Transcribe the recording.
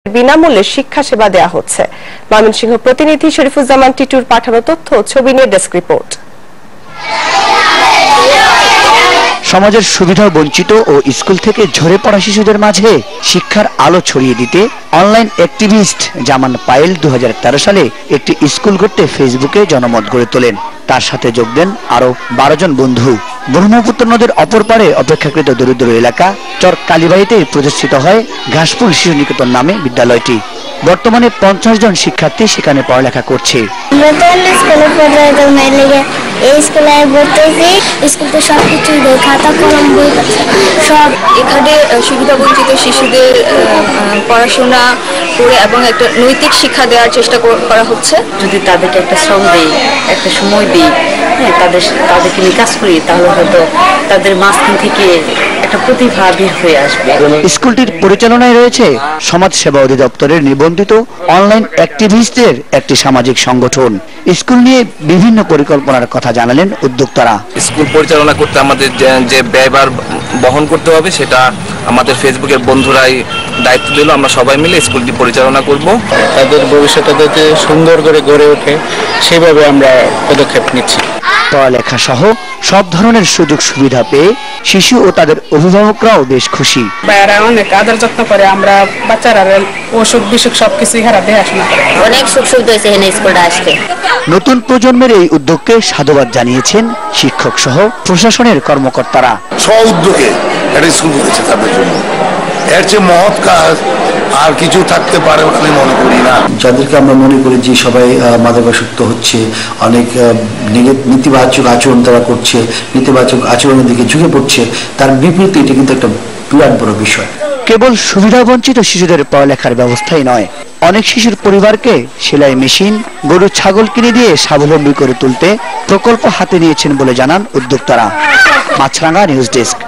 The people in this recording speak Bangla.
বিনামূল্যে শিক্ষা সেবা দেওয়া হচ্ছে। ময়মনসিংহ প্রতিনিধি শরীফুজ্জামান টিটুর পাঠানো তথ্য ছবি নিয়ে ডেস্ক রিপোর্ট। সমাজের সুবিধা বঞ্চিত ও স্কুল থেকে ঝরে পড়া শিশুদের মাঝে শিক্ষার আলো ছড়িয়ে দিতে অনলাইন অ্যাক্টিভিস্ট জামান পায়েল 2013 সালে একটি স্কুল গড়তে ফেসবুকে জনমত গড়ে তোলেন। তার সাথে যোগ দেন আরো 12 জন বন্ধু। ব্রহ্মপুত্র নদীর অপর পারে অপেক্ষাকৃত দরিদ্র এলাকা চর কালীবাড়িতে প্রতিষ্ঠিত হয় ঘাসফুল শিশু নিকেতন নামে বিদ্যালয়টি। বর্তমানে 50 জন শিক্ষার্থী সেখানে পড়ালেখা করছে। সব এখানে সুবিধা বঞ্চিত শিশুদের পড়াশোনা করে এবং একটা নৈতিক শিক্ষা দেওয়ার চেষ্টা করা হচ্ছে। যদি তাদেরকে একটা শ্রম দেই, একটা সময় দিই, তাদেরকে নিয়ে কাজ করি, তাহলে হয়তো তাদের মাঝখান থেকে একটা প্রতিভা বের হয়ে আসবে। স্কুলটির পরিচালনায় রয়েছে সমাজ সেবা অধিদপ্তরের নিবন্ধিত অনলাইন অ্যাক্টিভিস্টদের একটি সামাজিক সংগঠন। স্কুল নিয়ে বিভিন্ন পরিকল্পনার কথা জানালেন উদ্যোক্তারা। স্কুল পরিচালনা করতে আমাদের যে ব্যয়ভার বহন করতে হবে সেটা আমাদের ফেসবুকের বন্ধুরাই দায়িত্ব দিল। আমরা সবাই মিলে স্কুলটি পরিচালনা করব। তাদের ভবিষ্যৎটা যাতে সুন্দর করে গড়ে ওঠে সেভাবে আমরা পদক্ষেপ নিচ্ছি। পড়ালেখা সহ সব ধরনের সুযোগ সুবিধা পেয়ে শিশু ও তাদের অভিভাবকরাও বেশ খুশি। বাইরে অনেক আদর যত্ন করে, আমরা বাচ্চারা অসুখ বিসুখ সবকিছুই হারা দেখাশোনা করে। অনেক সুখ সুবিধা হয়েছে এখানে স্কুলটা আসতে। নতুন প্রজন্মের এই উদ্যোগকে সাধুবাদ জানিয়েছেন শিক্ষক সহ প্রশাসনের কর্মকর্তারা। স্ব উদ্যোগে একটা স্কুল করেছে তাদের জন্য, এর চেয়ে মহৎ কাজ আর কিছু থাকতে পারে আমি মনে করি না। যাদেরকে আমরা মনে করি যে সবাই মাদকাসক্ত হচ্ছে, অনেক নেতিবাচক আচরণ তারা করছে, নেতিবাচক আচরণের দিকে ঝুঁকে পড়ছে, তার বিপরীতে এটা কিন্তু একটা বিরাট বড় বিষয়। কেবল সুবিধা বঞ্চিত শিশুদের পড়ালেখার ব্যবস্থাই নয়, অনেক শিশুর পরিবারকে সেলাই মেশিন, গরু ছাগল কিনে দিয়ে স্বাবলম্বী করে তুলতে প্রকল্প হাতে নিয়েছেন বলে জানান উদ্যোক্তারা। মাছরাঙ্গা নিউজ ডেস্ক।